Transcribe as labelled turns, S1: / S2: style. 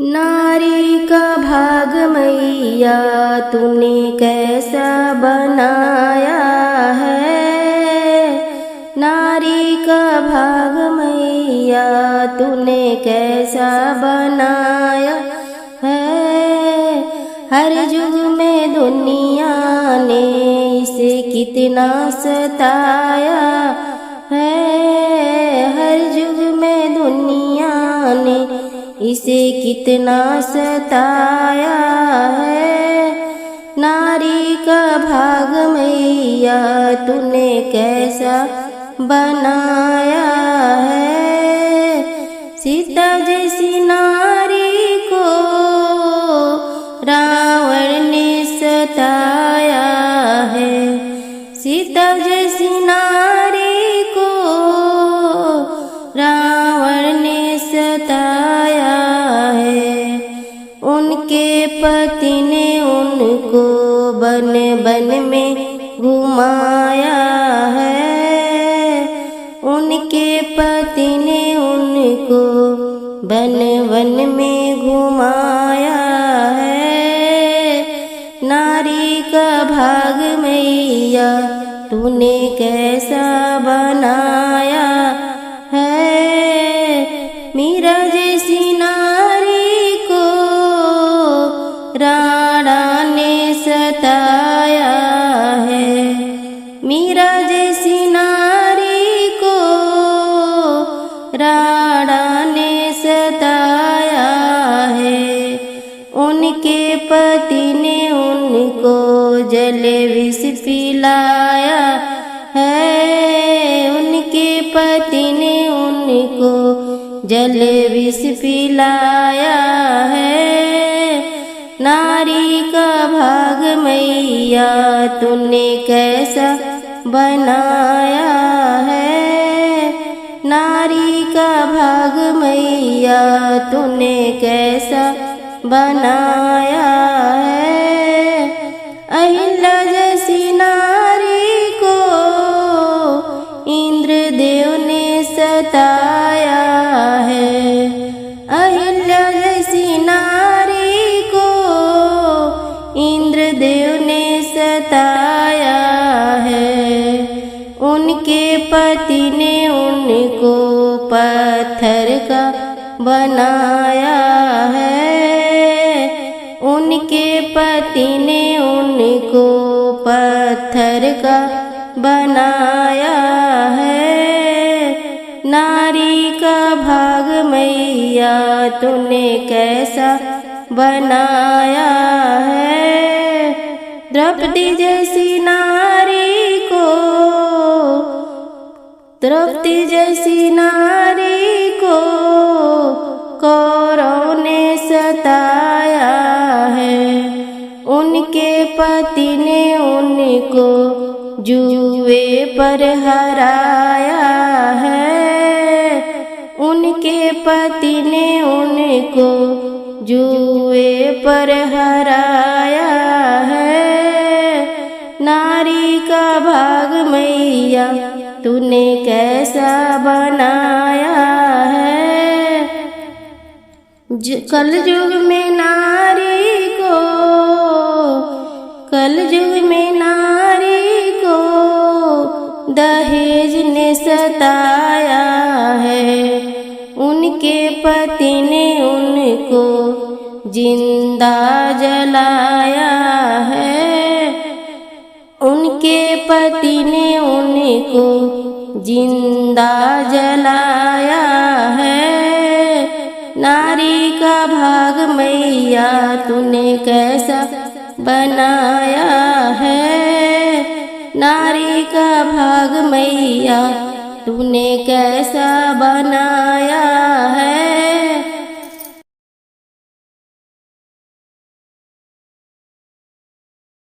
S1: नारी का भाग मैया तूने कैसा बनाया है। नारी का भाग मैया तूने कैसा बनाया है। हर युग में दुनिया ने इसे कितना सताया है। हर युग में दुनिया ने इसे कितना सताया है। नारी का भाग मैया तूने कैसा बनाया है। सीता जैसी नारी को रावण ने सताया है। सीता जैसी नारी को रावण ने सताया है। उनके पति ने उनको बन बन में घुमाया है। उनके पति ने उनको बन बन में घुमाया है। नारी का भाग मैया तूने कैसा बनाया है। मीरा जैसी नारी को राणा ने सताया है। मीरा जैसी नारी को राणा ने सताया है। उनके पति ने उनको जल विष पिलाया है। उनके पति ने उनको जल विष पिलाया है। नारी का भाग मैया तूने कैसा बनाया है। नारी का भाग मैया तूने कैसा बनाया है। अहिल्या जैसी नारी को इंद्रदेव ने सताया है। अहिल्या जैसी नारी को इंद्रदेव ने सताया है। उनके पति ने उनको पत्थर का बनाया है। उनके पति ने उनको पत्थर का बनाया है। नारी का भाग मैया तूने कैसा बनाया है। द्रौपदी जैसी नारी को द्रौपदी जैसी नारी को कौरव ने सताया है। उनके पति ने उनको जुए पर हराया है। उनके पति ने उनको जुए पर हराया है। नारी का भाग मैया तूने कैसा बनाया है। कल युग में नारी को कल युग में नारी को दहेज ने सताया है। उनके पति ने उनको जिंदा जलाया है। उनके पति ने उनको जिंदा जलाया है। नारी का भाग मैया तूने कैसा बनाया है। नारी का भाग मैया तूने कैसा बनाया है।